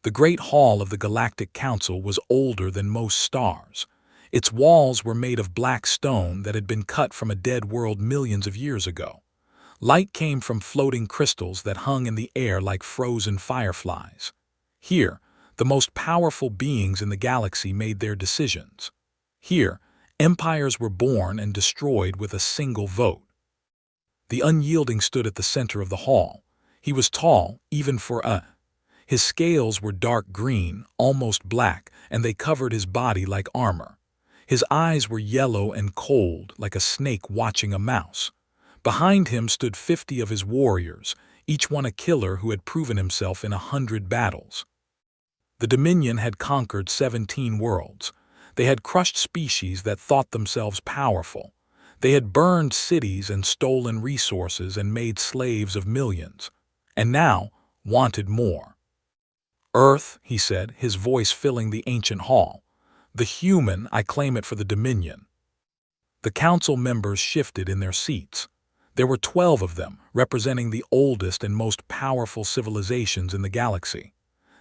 The Great Hall of the Galactic Council was older than most stars. Its walls were made of black stone that had been cut from a dead world millions of years ago. Light came from floating crystals that hung in the air like frozen fireflies. Here, the most powerful beings in the galaxy made their decisions. Here, empires were born and destroyed with a single vote. The Unyielding stood at the center of the hall. He was tall, even for a. His scales were dark green, almost black, and they covered his body like armor. His eyes were yellow and cold, like a snake watching a mouse. Behind him stood 50 of his warriors, each one a killer who had proven himself in 100 battles. The Dominion had conquered 17 worlds. They had crushed species that thought themselves powerful. They had burned cities and stolen resources and made slaves of millions. And now wanted more. "Earth," he said, his voice filling the ancient hall. "The human, I claim it for the Dominion." The council members shifted in their seats. There were 12 of them, representing the oldest and most powerful civilizations in the galaxy.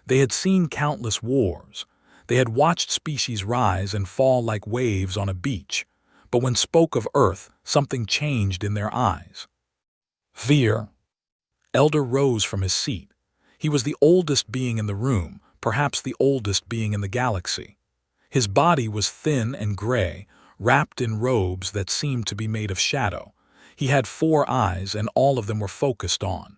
They had seen countless wars. They had watched species rise and fall like waves on a beach. But when spoke of Earth, something changed in their eyes. Fear. Elder rose from his seat. He was the oldest being in the room, perhaps the oldest being in the galaxy. His body was thin and gray, wrapped in robes that seemed to be made of shadow. He had 4 eyes, and all of them were focused on.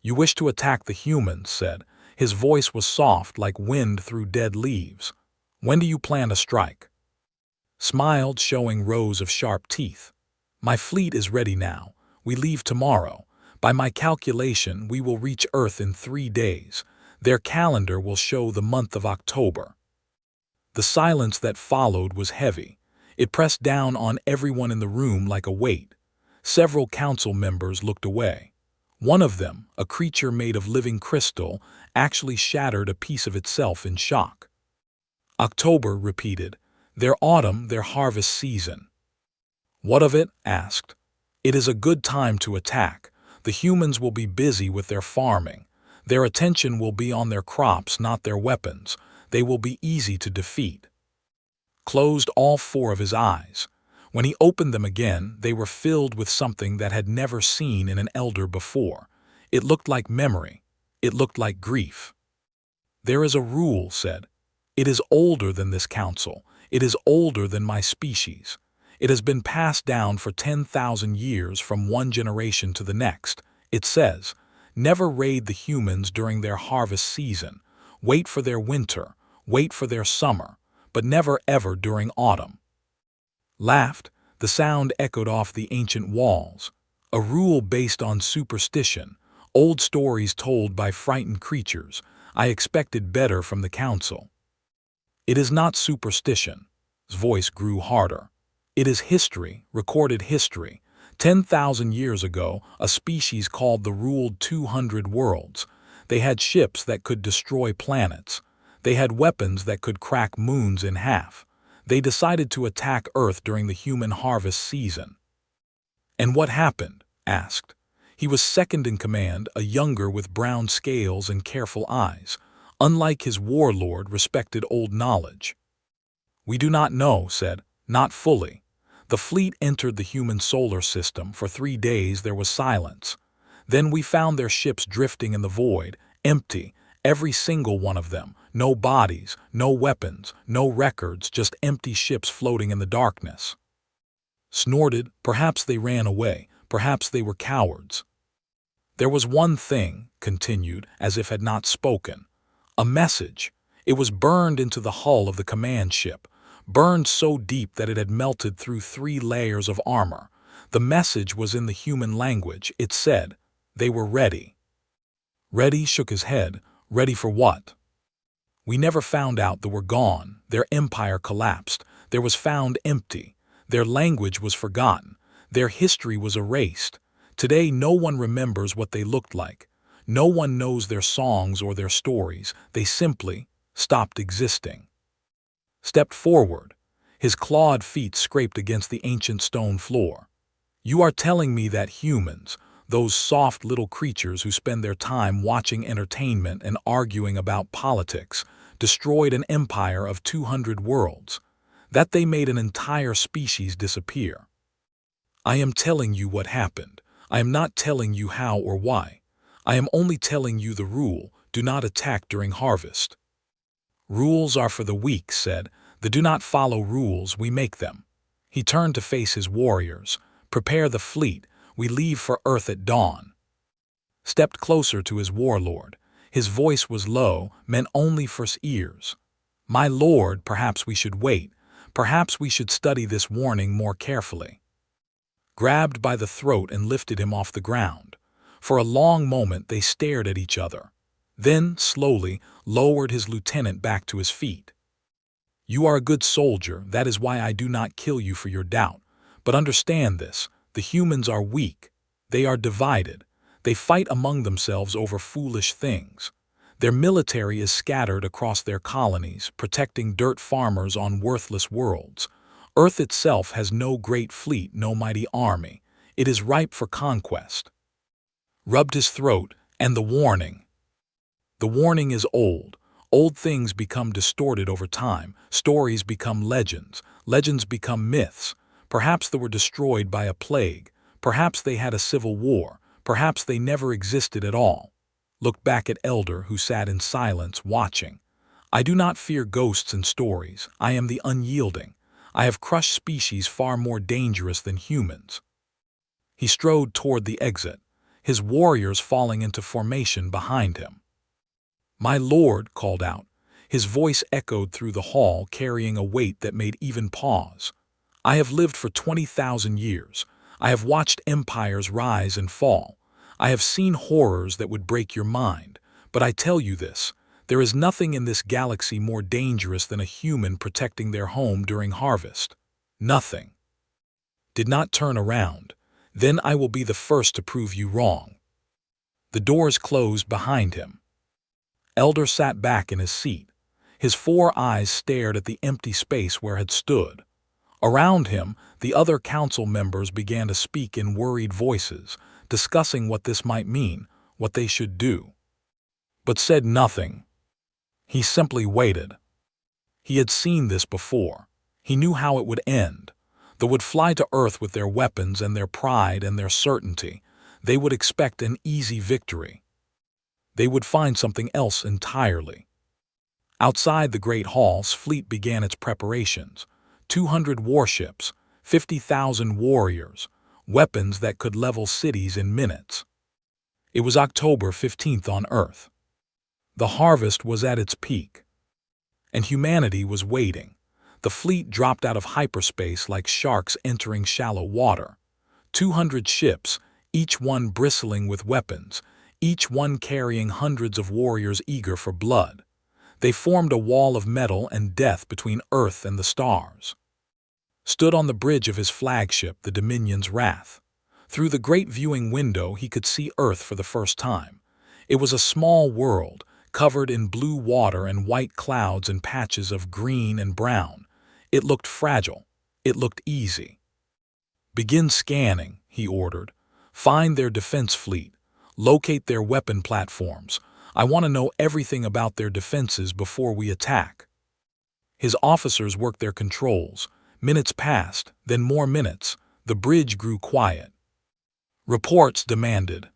"You wish to attack the humans," said. His voice was soft like wind through dead leaves. "When do you plan to strike?" Smiled, showing rows of sharp teeth. "My fleet is ready now. We leave tomorrow. By my calculation, we will reach Earth in 3 days. Their calendar will show the month of October." The silence that followed was heavy. It pressed down on everyone in the room like a weight. Several council members looked away. One of them, a creature made of living crystal, actually shattered a piece of itself in shock. "October," repeated. "Their autumn, their harvest season." "What of it?" asked. "It is a good time to attack. The humans will be busy with their farming. Their attention will be on their crops, not their weapons. They will be easy to defeat." Closed all 4 of his eyes. When he opened them again, they were filled with something that had never seen in an elder before. It looked like memory. It looked like grief. "There is a rule," said. "It is older than this council. It is older than my species. It has been passed down for 10,000 years from one generation to the next. It says, never raid the humans during their harvest season. Wait for their winter. Wait for their summer. But never ever during autumn." Laughed. The sound echoed off the ancient walls. A rule based on superstition. Old stories told by frightened creatures. I expected better from the council. "It is not superstition." His voice grew harder. "It is history, recorded history. 10,000 years ago, a species called the ruled 200 worlds. They had ships that could destroy planets. They had weapons that could crack moons in half. They decided to attack Earth during the human harvest season." "And what happened?" asked. He was second in command, a younger with brown scales and careful eyes. Unlike his warlord, respected old knowledge. "We do not know," said. "Not fully. The fleet entered the human solar system. For 3 days there was silence. Then we found their ships drifting in the void, empty, every single one of them. No bodies, no weapons, no records, just empty ships floating in the darkness." Snorted. "Perhaps they ran away. Perhaps they were cowards." "There was one thing," continued, as if had not spoken. "A message. It was burned into the hull of the command ship. Burned so deep that it had melted through 3 layers of armor. The message was in the human language. It said, they were ready." Ready shook his head. "Ready for what?" "We never found out. They were gone. Their empire collapsed. There was found empty. Their language was forgotten. Their history was erased. Today no one remembers what they looked like. No one knows their songs or their stories. They simply stopped existing." Stepped forward. His clawed feet scraped against the ancient stone floor. "You are telling me that humans, those soft little creatures who spend their time watching entertainment and arguing about politics, destroyed an empire of 200 worlds. That they made an entire species disappear. I am telling you what happened. I am not telling you how or why. I am only telling you the rule: do not attack during harvest. Rules are for the weak, said. The do not follow rules, we make them. He turned to face his warriors. Prepare the fleet. We leave for Earth at dawn. Stepped closer to his warlord. His voice was low, meant only for ears. My lord, perhaps we should wait. Perhaps we should study this warning more carefully. Grabbed by the throat and lifted him off the ground. For a long moment they stared at each other. Then, slowly, lowered his lieutenant back to his feet. You are a good soldier, that is why I do not kill you for your doubt. But understand this, the humans are weak. They are divided. They fight among themselves over foolish things. Their military is scattered across their colonies, protecting dirt farmers on worthless worlds. Earth itself has no great fleet, no mighty army. It is ripe for conquest. Rubbed his throat, and the warning. The warning is old. Old things become distorted over time. Stories become legends. Legends become myths. Perhaps they were destroyed by a plague. Perhaps they had a civil war. Perhaps they never existed at all. Looked back at Elder, who sat in silence, watching. I do not fear ghosts and stories. I am the unyielding. I have crushed species far more dangerous than humans. He strode toward the exit, his warriors falling into formation behind him. My lord, called out. His voice echoed through the hall, carrying a weight that made even pause. I have lived for 20,000 years. I have watched empires rise and fall. I have seen horrors that would break your mind. But I tell you this, there is nothing in this galaxy more dangerous than a human protecting their home during harvest. Nothing. Did not turn around. Then I will be the first to prove you wrong. The doors closed behind him. Elder sat back in his seat. His 4 eyes stared at the empty space where had stood. Around him, the other council members began to speak in worried voices, discussing what this might mean, what they should do. But said nothing. He simply waited. He had seen this before. He knew how it would end. They would fly to Earth with their weapons and their pride and their certainty. They would expect an easy victory. They would find something else entirely. Outside the Great Hall's fleet began its preparations. 200 warships, 50,000 warriors, weapons that could level cities in minutes. It was October 15th on Earth. The harvest was at its peak. And humanity was waiting. The fleet dropped out of hyperspace like sharks entering shallow water. 200 ships, each one bristling with weapons, each one carrying hundreds of warriors eager for blood. They formed a wall of metal and death between Earth and the stars. Stood on the bridge of his flagship, the Dominion's Wrath. Through the great viewing window he could see Earth for the first time. It was a small world, covered in blue water and white clouds and patches of green and brown. It looked fragile. It looked easy. Begin scanning, he ordered. Find their defense fleet. Locate their weapon platforms. I want to know everything about their defenses before we attack. His officers worked their controls. Minutes passed, then more minutes. The bridge grew quiet. Reports demanded.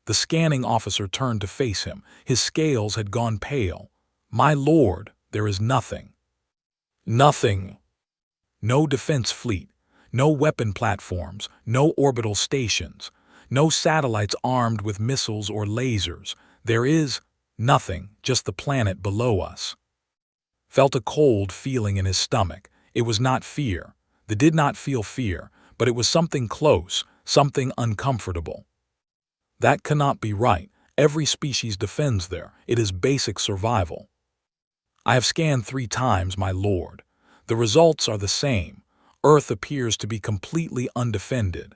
The scanning officer turned to face him. His scales had gone pale. My lord, there is nothing. Nothing. No defense fleet. No weapon platforms. No orbital stations. No satellites armed with missiles or lasers. There is nothing, just the planet below us. Felt a cold feeling in his stomach. It was not fear. They did not feel fear, but it was something close, something uncomfortable. That cannot be right. Every species defends there. It is basic survival. I have scanned 3 times, my lord. The results are the same. Earth appears to be completely undefended.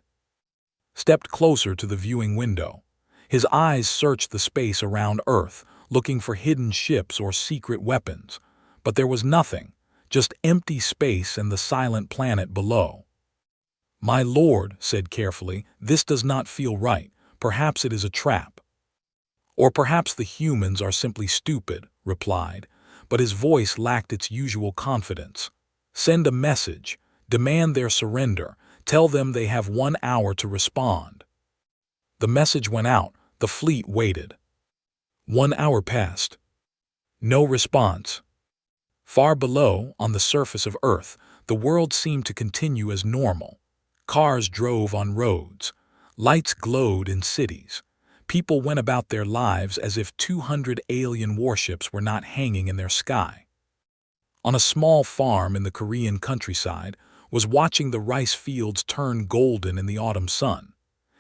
Stepped closer to the viewing window. His eyes searched the space around Earth, looking for hidden ships or secret weapons. But there was nothing, just empty space and the silent planet below. "My lord," said carefully, "this does not feel right. Perhaps it is a trap." "Or perhaps the humans are simply stupid," replied, but his voice lacked its usual confidence. "Send a message. Demand their surrender. Tell them they have 1 hour to respond." The message went out. The fleet waited. 1 hour passed. No response. Far below, on the surface of Earth, the world seemed to continue as normal. Cars drove on roads. Lights glowed in cities. People went about their lives as if 200 alien warships were not hanging in their sky. On a small farm in the Korean countryside was watching the rice fields turn golden in the autumn sun.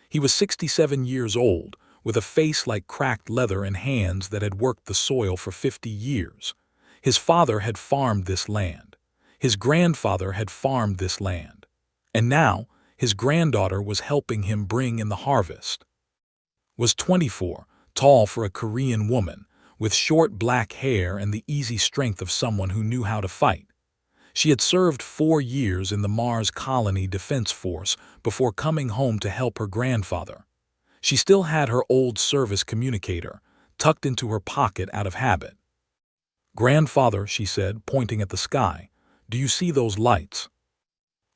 He was 67 years old, with a face like cracked leather and hands that had worked the soil for 50 years. His father had farmed this land. His grandfather had farmed this land. And now, his granddaughter was helping him bring in the harvest. Was 24, tall for a Korean woman, with short black hair and the easy strength of someone who knew how to fight. She had served 4 years in the Mars Colony Defense Force before coming home to help her grandfather. She still had her old service communicator, tucked into her pocket out of habit. "Grandfather," she said, pointing at the sky, "do you see those lights?"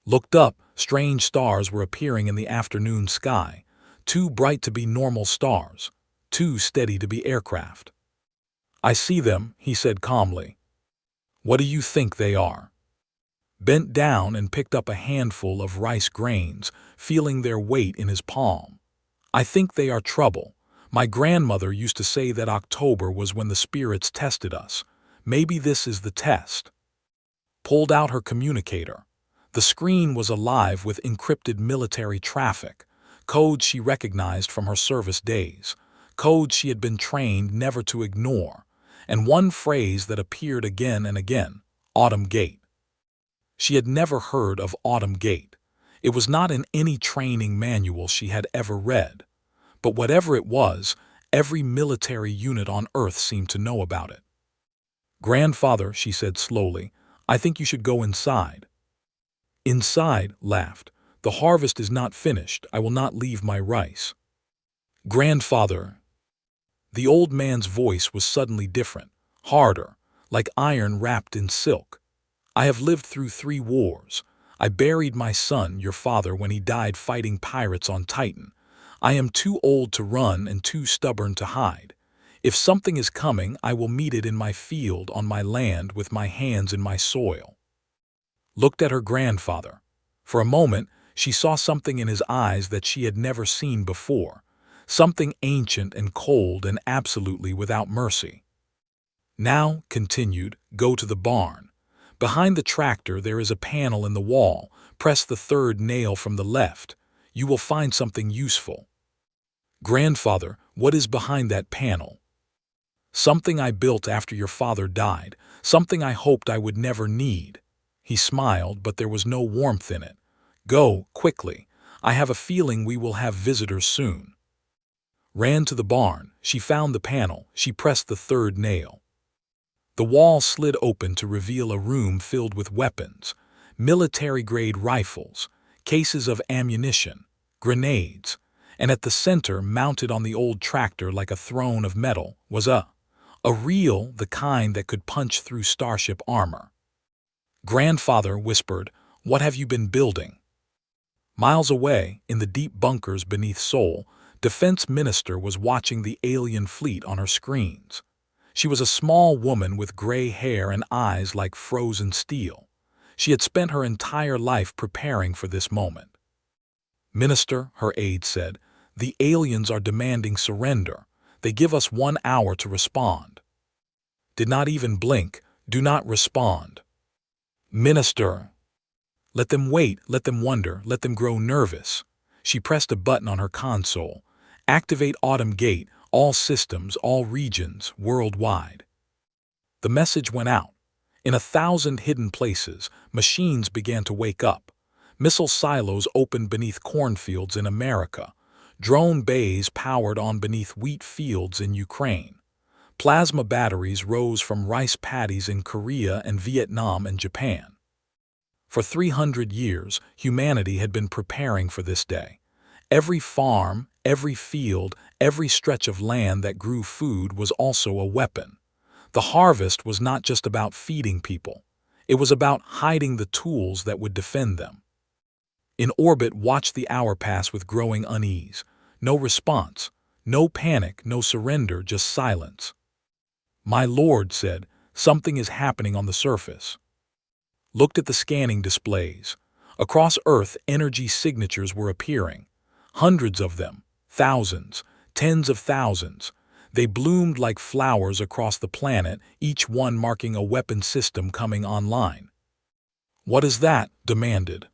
Looked up, strange stars were appearing in the afternoon sky, too bright to be normal stars, too steady to be aircraft. "I see them," he said calmly. "What do you think they are?" Bent down and picked up a handful of rice grains, feeling their weight in his palm. "I think they are trouble. My grandmother used to say that October was when the spirits tested us. Maybe this is the test." Pulled out her communicator. The screen was alive with encrypted military traffic, codes she recognized from her service days, codes she had been trained never to ignore, and one phrase that appeared again and again: Autumn Gate. She had never heard of Autumn Gate. It was not in any training manual she had ever read. But whatever it was, every military unit on Earth seemed to know about it. "Grandfather," she said slowly, "I think you should go inside." "Inside," laughed. "The harvest is not finished. I will not leave my rice." "Grandfather." The old man's voice was suddenly different, harder, like iron wrapped in silk. "I have lived through 3 wars. I buried my son, your father, when he died fighting pirates on Titan. I am too old to run and too stubborn to hide. If something is coming, I will meet it in my field, on my land, with my hands in my soil." Looked at her grandfather. For a moment, she saw something in his eyes that she had never seen before, something ancient and cold and absolutely without mercy. "Now," continued, "go to the barn. Behind the tractor there is a panel in the wall. Press the 3rd nail from the left. You will find something useful." "Grandfather, what is behind that panel?" "Something I built after your father died, something I hoped I would never need." He smiled, but there was no warmth in it. "Go, quickly. I have a feeling we will have visitors soon." Ran to the barn. She found the panel. She pressed the 3rd nail. The wall slid open to reveal a room filled with weapons, military-grade rifles, cases of ammunition, grenades, and at the center, mounted on the old tractor like a throne of metal, was a reel, the kind that could punch through starship armor. "Grandfather," whispered, "what have you been building?" Miles away, in the deep bunkers beneath Seoul, Defense Minister was watching the alien fleet on her screens. She was a small woman with gray hair and eyes like frozen steel. She had spent her entire life preparing for this moment. "Minister," her aide said, "the aliens are demanding surrender. They give us 1 hour to respond." Did not even blink. "Do not respond." "Minister." "Let them wait, let them wonder, let them grow nervous." She pressed a button on her console. "Activate Autumn Gate, all systems, all regions, worldwide." The message went out. In 1,000 hidden places, machines began to wake up. Missile silos opened beneath cornfields in America. Drone bays powered on beneath wheat fields in Ukraine. Plasma batteries rose from rice paddies in Korea and Vietnam and Japan. For 300 years, humanity had been preparing for this day. Every farm, every field, every stretch of land that grew food was also a weapon. The harvest was not just about feeding people. It was about hiding the tools that would defend them. In orbit, watched the hour pass with growing unease. No response, no panic, no surrender, just silence. "My lord," said, "something is happening on the surface." Looked at the scanning displays. Across Earth, energy signatures were appearing. Hundreds of them, thousands, tens of thousands. They bloomed like flowers across the planet, each one marking a weapon system coming online. "What is that?" demanded.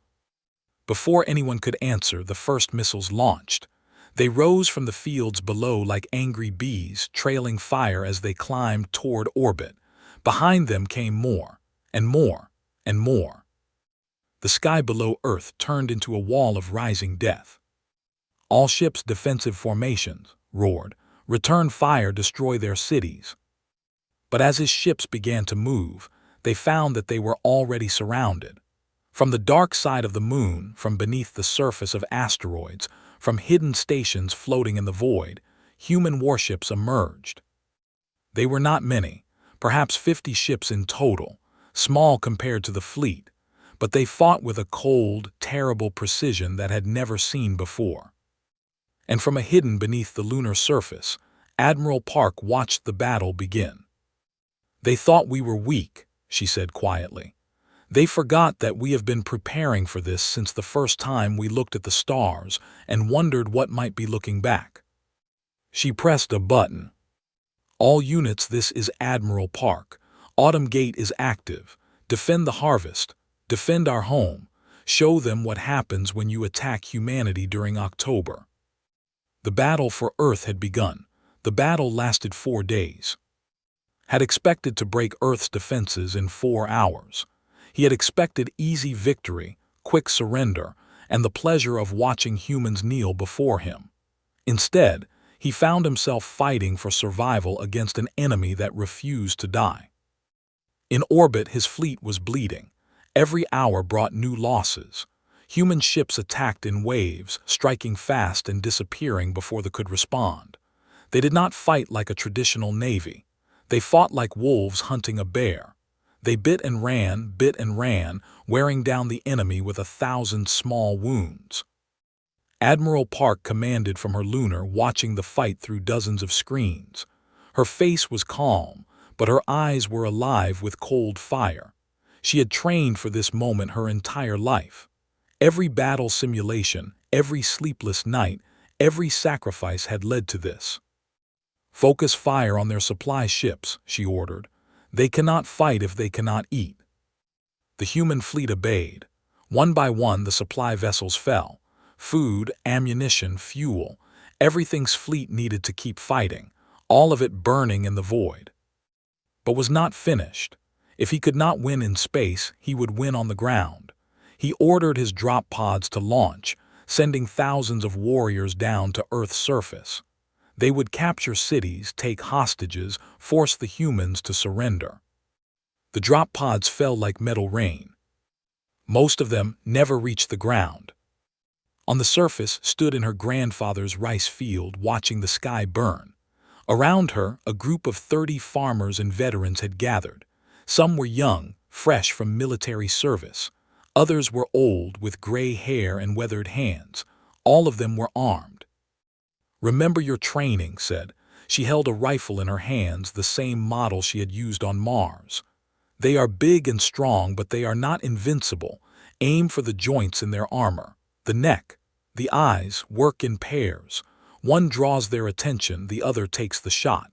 Before anyone could answer, the first missiles launched. They rose from the fields below like angry bees, trailing fire as they climbed toward orbit. Behind them came more, and more, and more. The sky below Earth turned into a wall of rising death. "All ships, defensive formations," roared. "Return fire, destroy their cities." But as his ships began to move, they found that they were already surrounded. From the dark side of the moon, from beneath the surface of asteroids, from hidden stations floating in the void, human warships emerged. They were not many, perhaps 50 ships in total, small compared to the fleet, but they fought with a cold, terrible precision that had never seen before. And from a hidden beneath the lunar surface, Admiral Park watched the battle begin. "They thought we were weak," she said quietly. "They forgot that we have been preparing for this since the first time we looked at the stars and wondered what might be looking back." She pressed a button. "All units, this is Admiral Park. Autumn Gate is active. Defend the harvest. Defend our home. Show them what happens when you attack humanity during October." The battle for Earth had begun. The battle lasted 4 days. Had expected to break Earth's defenses in 4 hours. He had expected easy victory, quick surrender, and the pleasure of watching humans kneel before him. Instead, he found himself fighting for survival against an enemy that refused to die. In orbit, his fleet was bleeding. Every hour brought new losses. Human ships attacked in waves, striking fast and disappearing before they could respond. They did not fight like a traditional navy. They fought like wolves hunting a bear. They bit and ran, wearing down the enemy with 1,000 small wounds. Admiral Park commanded from her lunar, watching the fight through dozens of screens. Her face was calm, but her eyes were alive with cold fire. She had trained for this moment her entire life. Every battle simulation, every sleepless night, every sacrifice had led to this. "Focus fire on their supply ships," she ordered. "They cannot fight if they cannot eat." The human fleet obeyed. One by one, the supply vessels fell. Food, ammunition, fuel, everything's fleet needed to keep fighting, all of it burning in the void. But was not finished. If he could not win in space, he would win on the ground. He ordered his drop pods to launch, sending thousands of warriors down to Earth's surface. They would capture cities, take hostages, force the humans to surrender. The drop pods fell like metal rain. Most of them never reached the ground. On the surface stood in her grandfather's rice field, watching the sky burn. Around her, a group of 30 farmers and veterans had gathered. Some were young, fresh from military service. Others were old, with gray hair and weathered hands. All of them were armed. "Remember your training," said. She held a rifle in her hands, the same model she had used on Mars. "They are big and strong, but they are not invincible. Aim for the joints in their armor. The neck, the eyes, work in pairs. One draws their attention, the other takes the shot."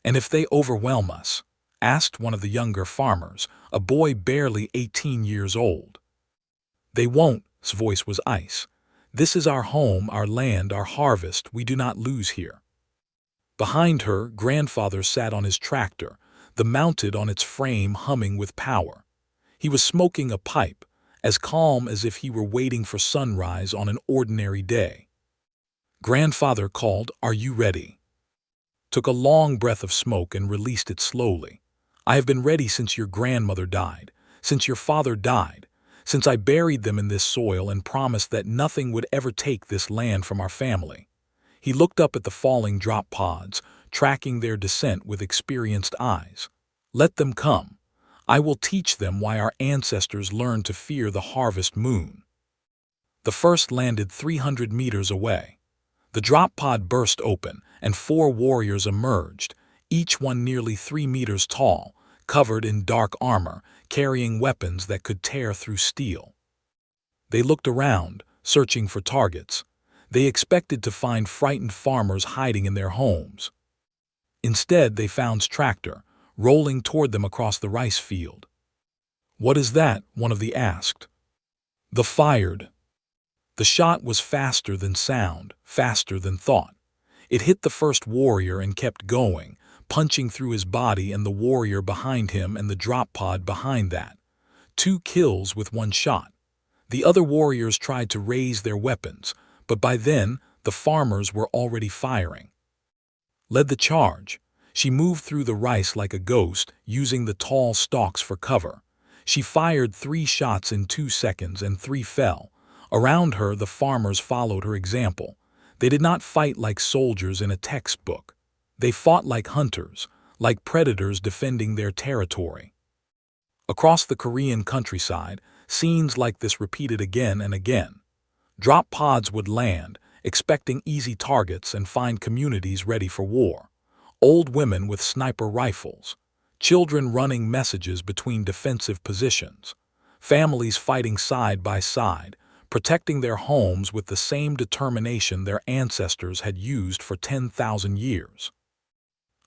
"And if they overwhelm us?" asked one of the younger farmers, a boy barely 18 years old. "They won't," his voice was ice. "This is our home, our land, our harvest. We do not lose here." Behind her, grandfather sat on his tractor, the mounted on its frame humming with power. He was smoking a pipe, as calm as if he were waiting for sunrise on an ordinary day. Grandfather called, "Are you ready?" Took a long breath of smoke and released it slowly. "I have been ready since your grandmother died, since your father died. since I buried them in this soil and promised that nothing would ever take this land from our family." He looked up at the falling drop pods, tracking their descent with experienced eyes. "Let them come. I will teach them why our ancestors learned to fear the harvest moon." The first landed 300 meters away. The drop pod burst open, and 4 warriors emerged, each one nearly 3 meters tall, covered in dark armor, carrying weapons that could tear through steel. They looked around, searching for targets. They expected to find frightened farmers hiding in their homes. Instead, they found Tractor, rolling toward them across the rice field. "What is that?" one of them asked. "The fired." The shot was faster than sound, faster than thought. It hit the first warrior and kept going, punching through his body and the warrior behind him and the drop pod behind that. 2 kills with 1 shot. The other warriors tried to raise their weapons, but by then, the farmers were already firing. Led the charge. She moved through the rice like a ghost, using the tall stalks for cover. She fired 3 shots in 2 seconds and 3 fell. Around her, the farmers followed her example. They did not fight like soldiers in a textbook. They fought like hunters, like predators defending their territory. Across the Korean countryside, scenes like this repeated again and again. Drop pods would land, expecting easy targets, and find communities ready for war. Old women with sniper rifles, children running messages between defensive positions, families fighting side by side, protecting their homes with the same determination their ancestors had used for 10,000 years.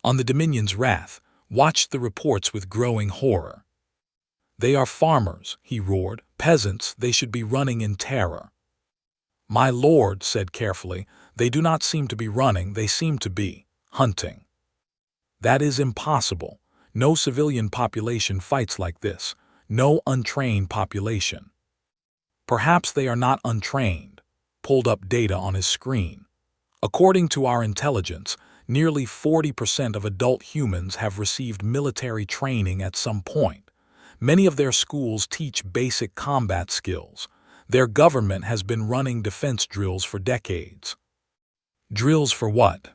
On the Dominion's wrath, watched the reports with growing horror. "They are farmers," he roared. "Peasants, they should be running in terror." "My lord," said carefully, "they do not seem to be running, they seem to be hunting." "That is impossible. No civilian population fights like this. No untrained population." "Perhaps they are not untrained." Pulled up data on his screen. "According to our intelligence, nearly 40% of adult humans have received military training at some point. Many of their schools teach basic combat skills. Their government has been running defense drills for decades." "Drills for what?"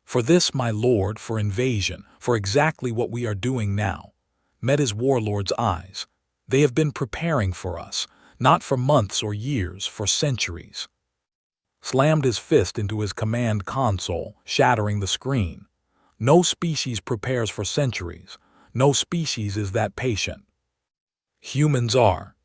"For this, my lord, for invasion, for exactly what we are doing now." Met his warlord's eyes. "They have been preparing for us, not for months or years, for centuries." Slammed his fist into his command console, shattering the screen. "No species prepares for centuries. No species is that patient. Humans are."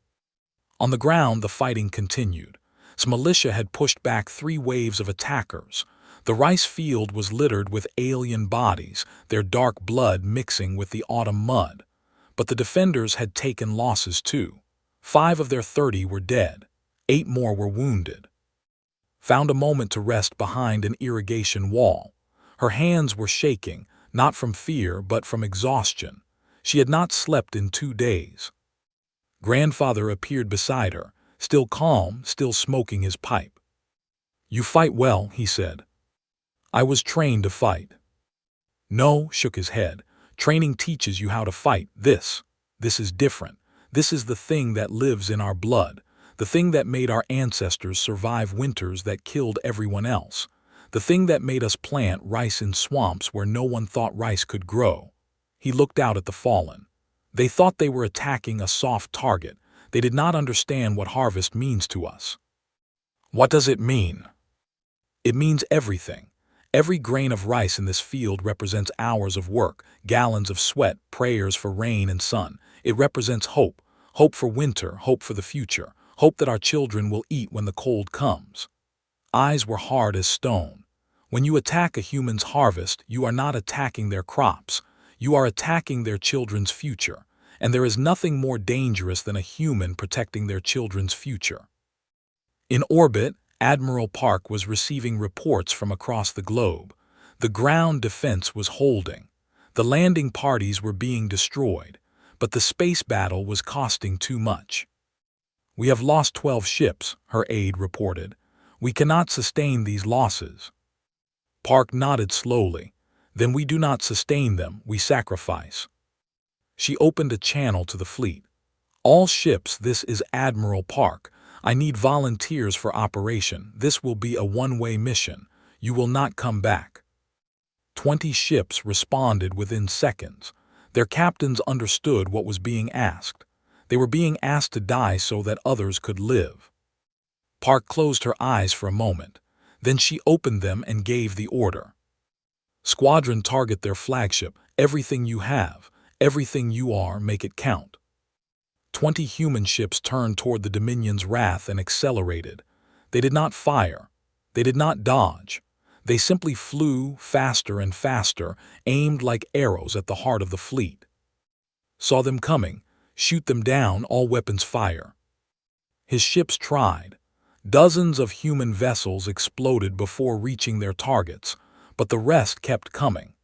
On the ground, the fighting continued. Militia had pushed back 3 waves of attackers. The rice field was littered with alien bodies, their dark blood mixing with the autumn mud. But the defenders had taken losses too. 5 of their 30 were dead. 8 more were wounded. Found a moment to rest behind an irrigation wall. Her hands were shaking, not from fear but from exhaustion. She had not slept in 2 days. Grandfather appeared beside her, still calm, still smoking his pipe. "You fight well," he said. "I was trained to fight." "No," shook his head. "Training teaches you how to fight. This is different. This is the thing that lives in our blood, the thing that made our ancestors survive winters that killed everyone else, the thing that made us plant rice in swamps where no one thought rice could grow." He looked out at the fallen. They thought they were attacking a soft target. They did not understand what harvest means to us. "What does it mean?" "It means everything. Every grain of rice in this field represents hours of work, gallons of sweat, prayers for rain and sun. It represents hope. Hope for winter, hope for the future, hope that our children will eat when the cold comes." Eyes were hard as stone. When you attack a human's harvest, you are not attacking their crops. You are attacking their children's future. And there is nothing more dangerous than a human protecting their children's future. In orbit, Admiral Park was receiving reports from across the globe. The ground defense was holding. The landing parties were being destroyed, but the space battle was costing too much. "We have lost 12 ships," her aide reported. "We cannot sustain these losses." Park nodded slowly. "Then we do not sustain them, we sacrifice." She opened a channel to the fleet. All ships, this is Admiral Park. I need volunteers for operation. This will be a one-way mission. You will not come back." 20 ships responded within seconds. Their captains understood what was being asked. They were being asked to die so that others could live. Park closed her eyes for a moment. Then she opened them and gave the order. "Squadron, target their flagship. Everything you have, everything you are, make it count." 20 human ships turned toward the Dominion's wrath and accelerated. They did not fire. They did not dodge. They simply flew faster and faster, aimed like arrows at the heart of the fleet. "Saw them coming. Shoot them down, all weapons fire." His ships tried. Dozens of human vessels exploded before reaching their targets, but the rest kept coming.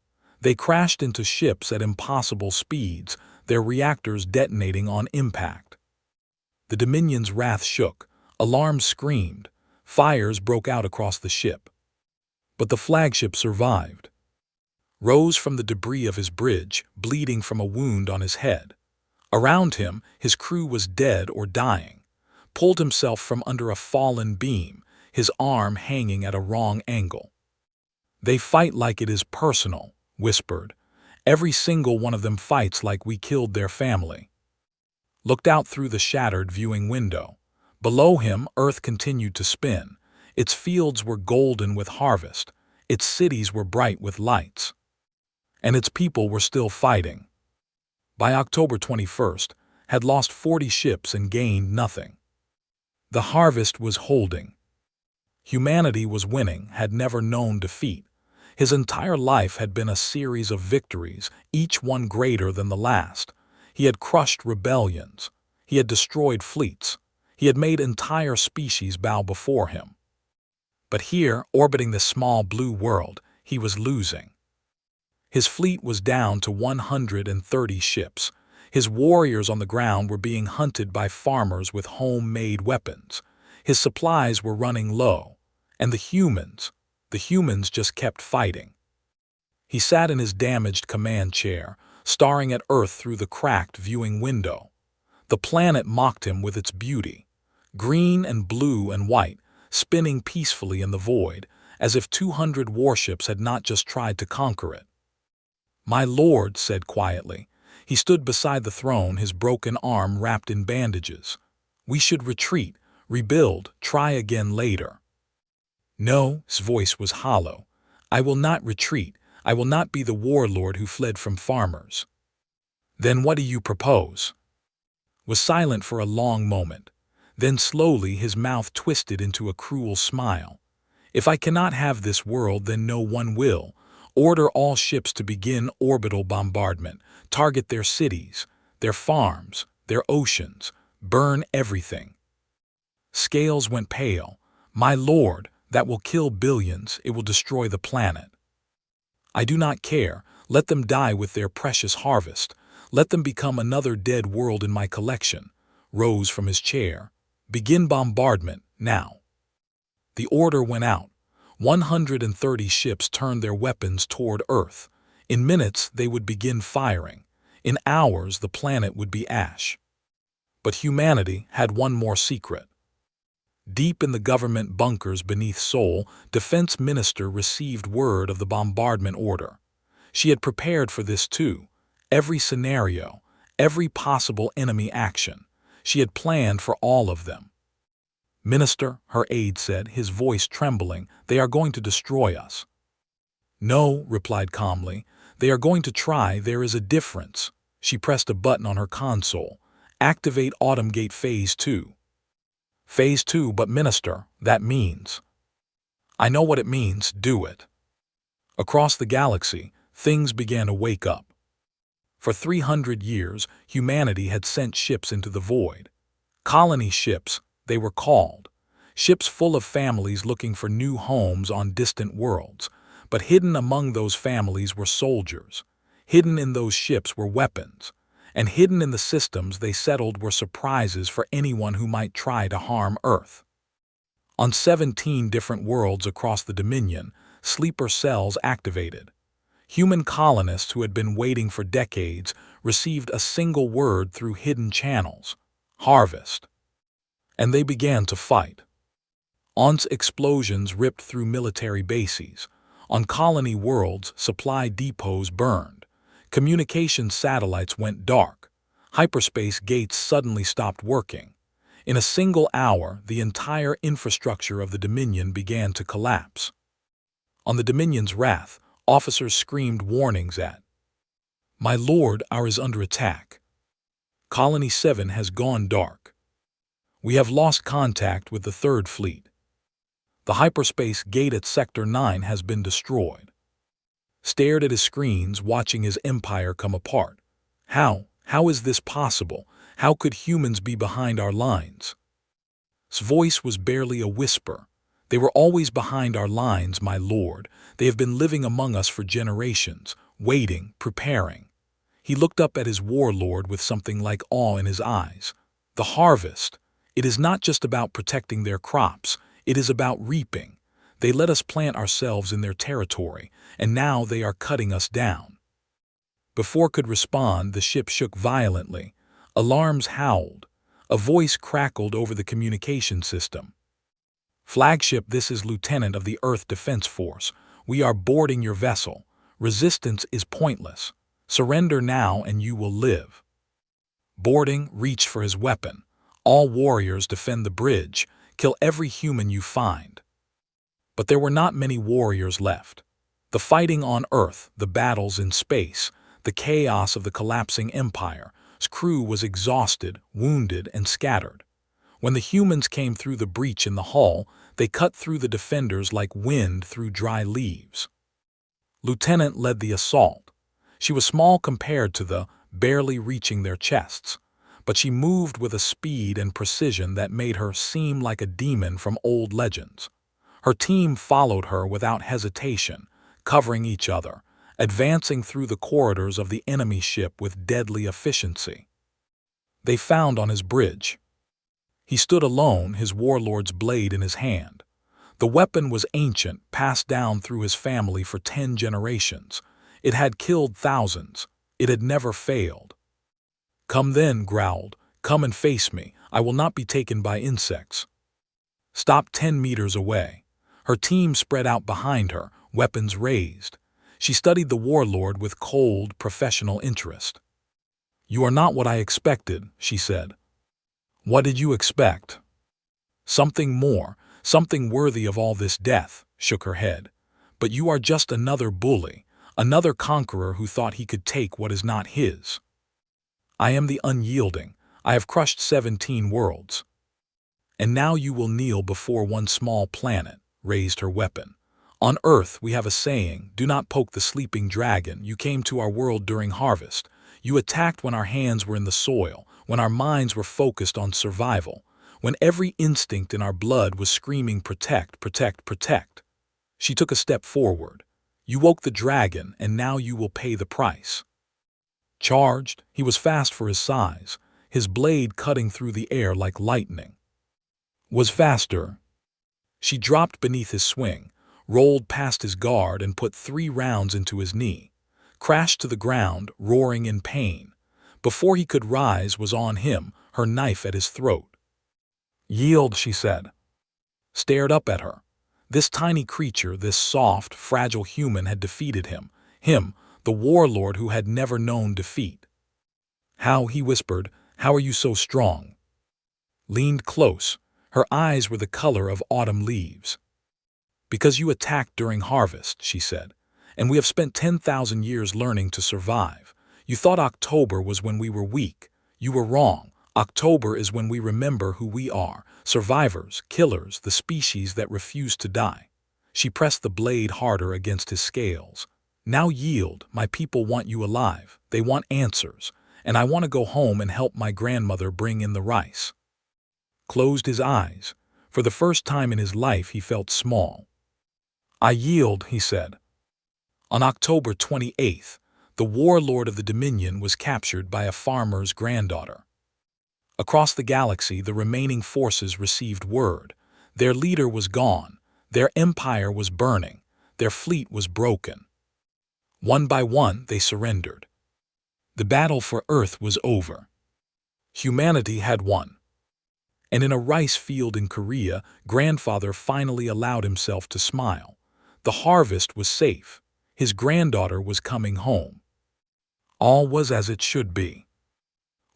They crashed into ships at impossible speeds, their reactors detonating on impact. The Dominion's wrath shook. Alarms screamed. Fires broke out across the ship. But the flagship survived. Rose from the debris of his bridge, bleeding from a wound on his head. Around him, his crew was dead or dying. Pulled himself from under a fallen beam, his arm hanging at a wrong angle. "They fight like it is personal," whispered. "Every single one of them fights like we killed their family." Looked out through the shattered viewing window. Below him, Earth continued to spin. Its fields were golden with harvest. Its cities were bright with lights. And its people were still fighting. By October 21st, had lost 40 ships and gained nothing. The harvest was holding. Humanity was winning, had never known defeat. His entire life had been a series of victories, each one greater than the last. He had crushed rebellions. He had destroyed fleets. He had made entire species bow before him. But here, orbiting this small blue world, he was losing. His fleet was down to 130 ships. His warriors on the ground were being hunted by farmers with homemade weapons. His supplies were running low. And the humans just kept fighting. He sat in his damaged command chair, staring at Earth through the cracked viewing window. The planet mocked him with its beauty. Green and blue and white, spinning peacefully in the void, as if 200 warships had not just tried to conquer it. "My lord," said quietly. He stood beside the throne, his broken arm wrapped in bandages. "We should retreat, rebuild, try again later." "No," his voice was hollow. "I will not retreat. I will not be the warlord who fled from farmers." "Then what do you propose?" Was silent for a long moment. Then slowly his mouth twisted into a cruel smile. "If I cannot have this world, then no one will. Order all ships to begin orbital bombardment. Target their cities, their farms, their oceans. Burn everything." Scales went pale. "My lord, that will kill billions. It will destroy the planet." "I do not care. Let them die with their precious harvest. Let them become another dead world in my collection." Rose from his chair. "Begin bombardment, now." The order went out. 130 ships turned their weapons toward Earth. In minutes, they would begin firing. In hours, the planet would be ash. But humanity had one more secret. Deep in the government bunkers beneath Seoul, Defense Minister received word of the bombardment order. She had prepared for this too. Every scenario, every possible enemy action. She had planned for all of them. "Minister," her aide said, his voice trembling, "they are going to destroy us." "No," replied calmly, "they are going to try. There is a difference." She pressed a button on her console. "Activate Autumn Gate Phase 2. Phase 2, but Minister, that means." "I know what it means. Do it." Across the galaxy, things began to wake up. For 300 years, humanity had sent ships into the void. Colony ships, they were called. Ships full of families looking for new homes on distant worlds. But hidden among those families were soldiers. Hidden in those ships were weapons. And hidden in the systems they settled were surprises for anyone who might try to harm Earth. On 17 different worlds across the Dominion, sleeper cells activated. Human colonists who had been waiting for decades received a single word through hidden channels: harvest. And they began to fight. ONS explosions ripped through military bases. On colony worlds, supply depots burned. Communication satellites went dark. Hyperspace gates suddenly stopped working. In a single hour, the entire infrastructure of the Dominion began to collapse. On the Dominion's wrath, officers screamed warnings at, "My lord, ours is under attack. Colony 7 has gone dark. We have lost contact with the Third Fleet. The hyperspace gate at Sector 9 has been destroyed." Stared at his screens, watching his empire come apart. How is this possible? How could humans be behind our lines? His voice was barely a whisper. "They were always behind our lines, my lord. They have been living among us for generations, waiting, preparing." He looked up at his warlord with something like awe in his eyes. "The harvest. It is not just about protecting their crops. It is about reaping. They let us plant ourselves in their territory, and now they are cutting us down." Before could respond, the ship shook violently. Alarms howled. A voice crackled over the communication system. "Flagship, this is Lieutenant of the Earth Defense Force. We are boarding your vessel. Resistance is pointless. Surrender now and you will live." Boarding reached for his weapon. "All warriors defend the bridge. Kill every human you find." But there were not many warriors left. The fighting on Earth, the battles in space, the chaos of the collapsing empire, his crew was exhausted, wounded, and scattered. When the humans came through the breach in the hull, they cut through the defenders like wind through dry leaves. Lieutenant led the assault. She was small compared to the, barely reaching their chests, but she moved with a speed and precision that made her seem like a demon from old legends. Her team followed her without hesitation, covering each other, advancing through the corridors of the enemy ship with deadly efficiency. They found on his bridge. He stood alone, his warlord's blade in his hand. The weapon was ancient, passed down through his family for 10 generations. It had killed thousands. It had never failed. "Come then," growled. "Come and face me. I will not be taken by insects." Stop 10 meters away. Her team spread out behind her, weapons raised. She studied the warlord with cold, professional interest. "You are not what I expected," she said. "What did you expect?" "Something more, something worthy of all this death," shook her head. "But you are just another bully, another conqueror who thought he could take what is not his." "I am the unyielding. I have crushed 17 worlds. And now you will kneel before one small planet," raised her weapon. "On Earth we have a saying, 'Do not poke the sleeping dragon.' You came to our world during harvest. You attacked when our hands were in the soil, when our minds were focused on survival, when every instinct in our blood was screaming, 'Protect, protect, protect.' She took a step forward. You woke the dragon, and now you will pay the price." Charged, he was fast for his size, his blade cutting through the air like lightning. Was faster. She dropped beneath his swing, rolled past his guard and put 3 rounds into his knee, crashed to the ground, roaring in pain. Before he could rise, was on him, her knife at his throat. "Yield," she said. Stared up at her. This tiny creature, this soft, fragile human had defeated him, the warlord who had never known defeat. "How," he whispered, "how are you so strong?" Leaned close. Her eyes were the color of autumn leaves. "Because you attacked during harvest," she said, "and we have spent 10,000 years learning to survive. You thought October was when we were weak. You were wrong. October is when we remember who we are, survivors, killers, the species that refuse to die." She pressed the blade harder against his scales. "Now yield. My people want you alive. They want answers. And I want to go home and help my grandmother bring in the rice." Closed his eyes. For the first time in his life he felt small. "I yield," he said. On October 28th, the warlord of the Dominion was captured by a farmer's granddaughter. Across the galaxy, the remaining forces received word. Their leader was gone. Their empire was burning. Their fleet was broken. One by one, they surrendered. The battle for Earth was over. Humanity had won. And in a rice field in Korea, grandfather finally allowed himself to smile. The harvest was safe. His granddaughter was coming home. All was as it should be.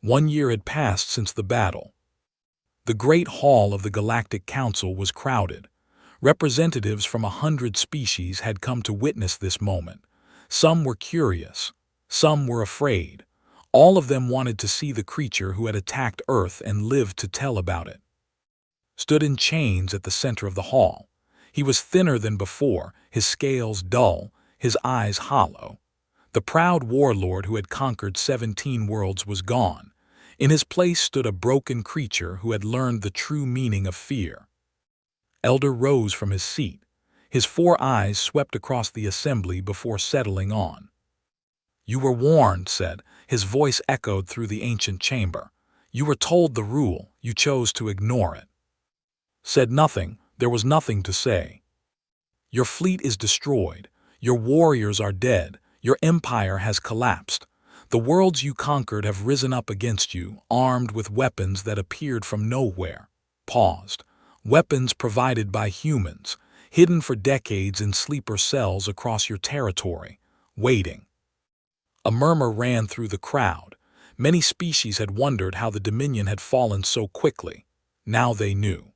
1 year had passed since the battle. The great hall of the Galactic Council was crowded. Representatives from 100 species had come to witness this moment. Some were curious. Some were afraid. All of them wanted to see the creature who had attacked Earth and lived to tell about it. Stood in chains at the center of the hall. He was thinner than before, his scales dull, his eyes hollow. The proud warlord who had conquered 17 worlds was gone. In his place stood a broken creature who had learned the true meaning of fear. Elder rose from his seat. His 4 eyes swept across the assembly before settling on. "You were warned," said. His voice echoed through the ancient chamber. "You were told the rule. You chose to ignore it." Said nothing. There was nothing to say. "Your fleet is destroyed. Your warriors are dead. Your empire has collapsed. The worlds you conquered have risen up against you, armed with weapons that appeared from nowhere." Paused. Weapons provided by humans, hidden for decades in sleeper cells across your territory, waiting. A murmur ran through the crowd. Many species had wondered how the Dominion had fallen so quickly. Now they knew.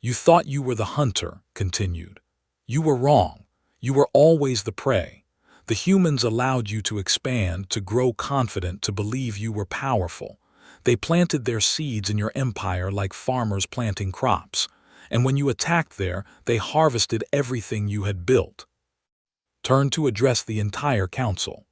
"You thought you were the hunter," continued. "You were wrong. You were always the prey. The humans allowed you to expand, to grow confident, to believe you were powerful. They planted their seeds in your empire like farmers planting crops. And when you attacked there, they harvested everything you had built." Turned to address the entire council.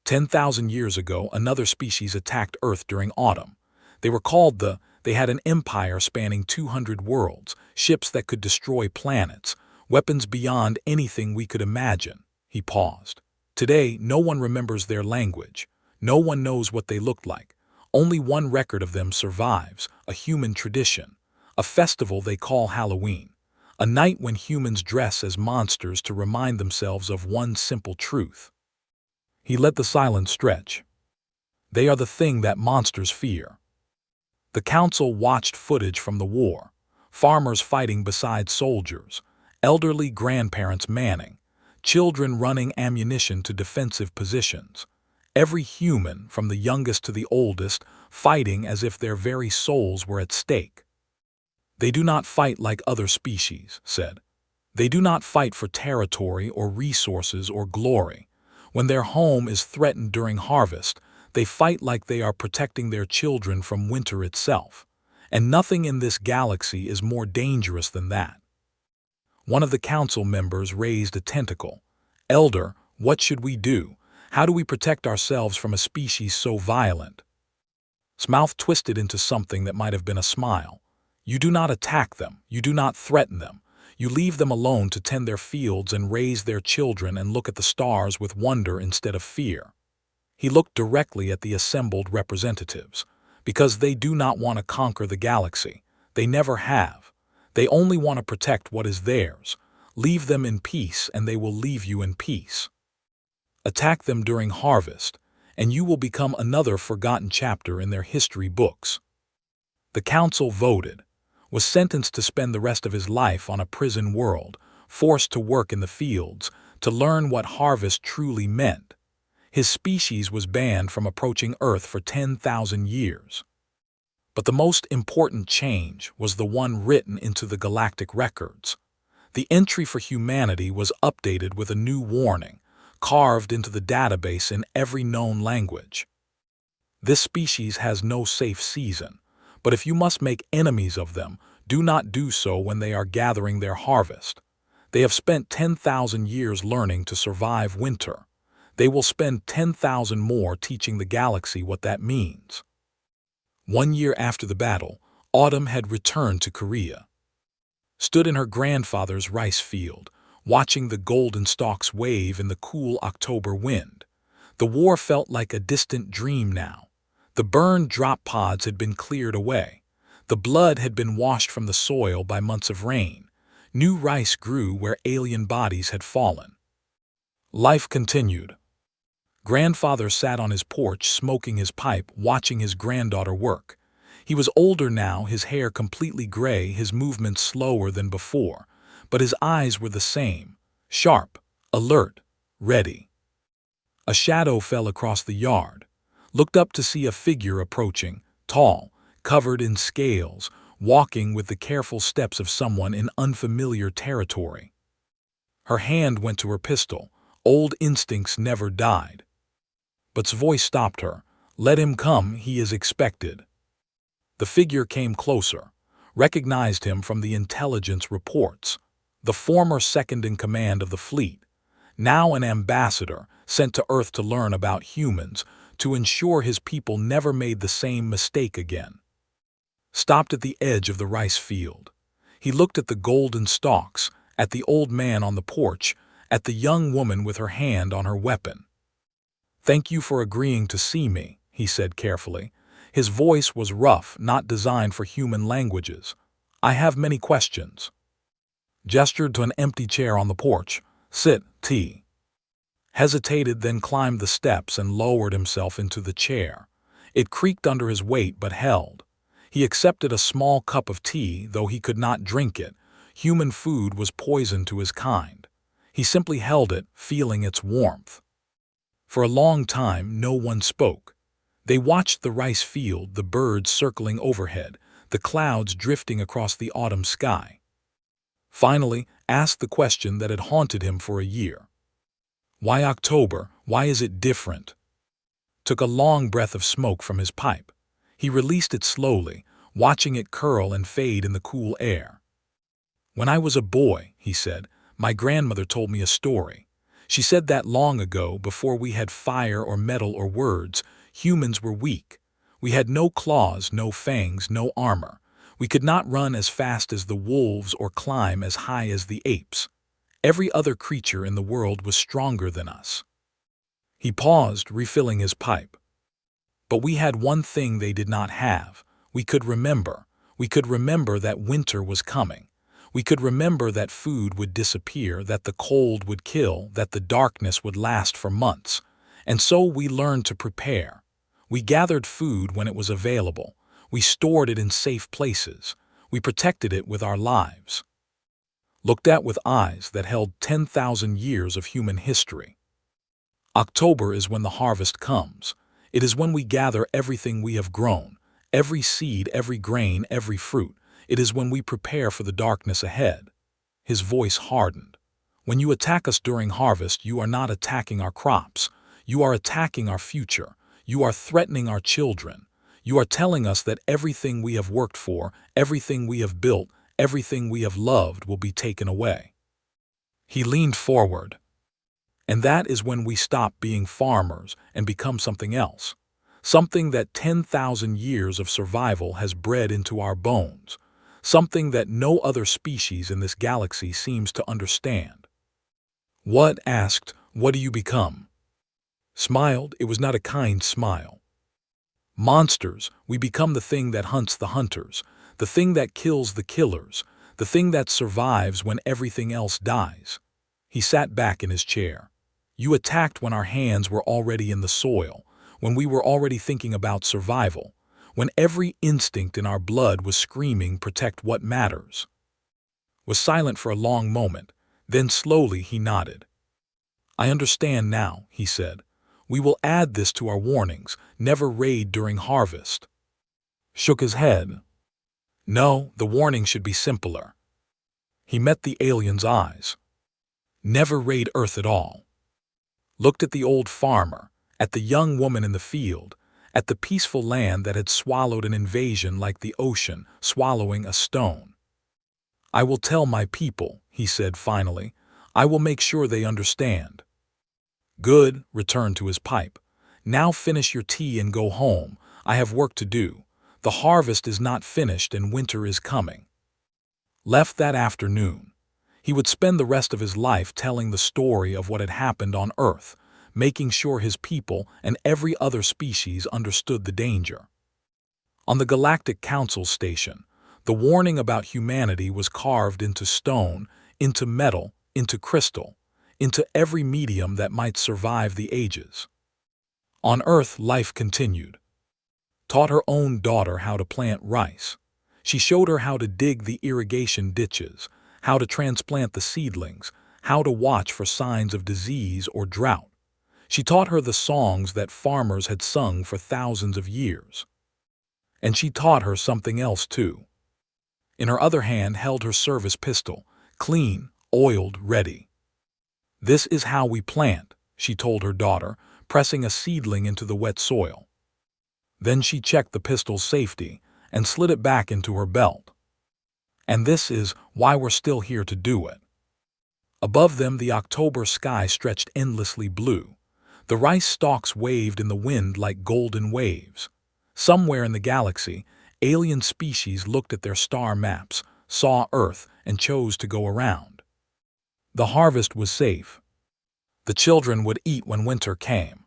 10,000 years ago, another species attacked Earth during autumn. They were called They had an empire spanning 200 worlds, ships that could destroy planets, weapons beyond anything we could imagine. He paused. Today, no one remembers their language. No one knows what they looked like. Only one record of them survives, a human tradition, a festival they call Halloween, a night when humans dress as monsters to remind themselves of one simple truth. He let the silence stretch. They are the thing that monsters fear. The council watched footage from the war, farmers fighting beside soldiers, elderly grandparents manning, children running ammunition to defensive positions. Every human, from the youngest to the oldest, fighting as if their very souls were at stake. "They do not fight like other species," said. "They do not fight for territory or resources or glory. When their home is threatened during harvest, they fight like they are protecting their children from winter itself. And nothing in this galaxy is more dangerous than that." One of the council members raised a tentacle. "Elder, what should we do? How do we protect ourselves from a species so violent?" His mouth twisted into something that might have been a smile. "You do not attack them. You do not threaten them. You leave them alone to tend their fields and raise their children and look at the stars with wonder instead of fear." He looked directly at the assembled representatives. "Because they do not want to conquer the galaxy. They never have. They only want to protect what is theirs. Leave them in peace and they will leave you in peace. Attack them during harvest, and you will become another forgotten chapter in their history books." The council voted, was sentenced to spend the rest of his life on a prison world, forced to work in the fields, to learn what harvest truly meant. His species was banned from approaching Earth for 10,000 years. But the most important change was the one written into the galactic records. The entry for humanity was updated with a new warning, carved into the database in every known language. "This species has no safe season, but if you must make enemies of them, do not do so when they are gathering their harvest. They have spent 10,000 years learning to survive winter. They will spend 10,000 more teaching the galaxy what that means." 1 year after the battle, Autumn had returned to Korea. Stood in her grandfather's rice field, watching the golden stalks wave in the cool October wind. The war felt like a distant dream now. The burned drop pods had been cleared away. The blood had been washed from the soil by months of rain. New rice grew where alien bodies had fallen. Life continued. Grandfather sat on his porch smoking his pipe, watching his granddaughter work. He was older now, his hair completely gray, his movements slower than before, but his eyes were the same, sharp, alert, ready. A shadow fell across the yard. Looked up to see a figure approaching, tall, covered in scales, walking with the careful steps of someone in unfamiliar territory. Her hand went to her pistol. Old instincts never died. But's voice stopped her. "Let him come, he is expected." The figure came closer, recognized him from the intelligence reports. The former second-in-command of the fleet, now an ambassador sent to Earth to learn about humans, to ensure his people never made the same mistake again. Stopped at the edge of the rice field. He looked at the golden stalks, at the old man on the porch, at the young woman with her hand on her weapon. "Thank you for agreeing to see me," he said carefully. His voice was rough, not designed for human languages. "I have many questions." Gestured to an empty chair on the porch. "Sit, tea." Hesitated, then climbed the steps and lowered himself into the chair. It creaked under his weight but held. He accepted a small cup of tea, though he could not drink it. Human food was poison to his kind. He simply held it, feeling its warmth. For a long time, no one spoke. They watched the rice field, the birds circling overhead, the clouds drifting across the autumn sky. Finally, asked the question that had haunted him for a year. "Why October? Why is it different?" Took a long breath of smoke from his pipe. He released it slowly, watching it curl and fade in the cool air. "When I was a boy," he said, "my grandmother told me a story. She said that long ago, before we had fire or metal or words, humans were weak. We had no claws, no fangs, no armor. We could not run as fast as the wolves or climb as high as the apes. Every other creature in the world was stronger than us." He paused, refilling his pipe. "But we had one thing they did not have. We could remember. We could remember that winter was coming. We could remember that food would disappear, that the cold would kill, that the darkness would last for months. And so we learned to prepare. We gathered food when it was available. We stored it in safe places. We protected it with our lives." Looked at with eyes that held 10,000 years of human history. October is when the harvest comes. It is when we gather everything we have grown, every seed, every grain, every fruit. It is when we prepare for the darkness ahead. His voice hardened. "When you attack us during harvest, you are not attacking our crops. You are attacking our future. You are threatening our children. You are telling us that everything we have worked for, everything we have built, everything we have loved will be taken away." He leaned forward. "And that is when we stop being farmers and become something else. Something that 10,000 years of survival has bred into our bones. Something that no other species in this galaxy seems to understand." "What?" asked. "What do you become?" Smiled. It was not a kind smile. "Monsters. We become the thing that hunts the hunters, the thing that kills the killers, the thing that survives when everything else dies." He sat back in his chair. "You attacked when our hands were already in the soil, when we were already thinking about survival, when every instinct in our blood was screaming, 'Protect what matters.'" Was silent for a long moment, then slowly he nodded. "I understand now," he said. "We will add this to our warnings, never raid during harvest." Shook his head. "No, the warning should be simpler." He met the alien's eyes. "Never raid Earth at all." Looked at the old farmer, at the young woman in the field, at the peaceful land that had swallowed an invasion like the ocean swallowing a stone. "I will tell my people," he said finally. "I will make sure they understand." "Good," returned to his pipe. "Now finish your tea and go home. I have work to do. The harvest is not finished and winter is coming." Left that afternoon. He would spend the rest of his life telling the story of what had happened on Earth, making sure his people and every other species understood the danger. On the Galactic Council station, the warning about humanity was carved into stone, into metal, into crystal, into every medium that might survive the ages. On Earth, life continued. Taught her own daughter how to plant rice. She showed her how to dig the irrigation ditches, how to transplant the seedlings, how to watch for signs of disease or drought. She taught her the songs that farmers had sung for thousands of years. And she taught her something else too. In her other hand held her service pistol, clean, oiled, ready. "This is how we plant," she told her daughter, pressing a seedling into the wet soil. Then she checked the pistol's safety and slid it back into her belt. "And this is why we're still here to do it." Above them the October sky stretched endlessly blue. The rice stalks waved in the wind like golden waves. Somewhere in the galaxy, alien species looked at their star maps, saw Earth, and chose to go around. The harvest was safe. The children would eat when winter came.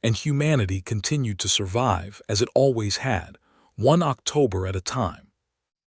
And humanity continued to survive as it always had, one October at a time.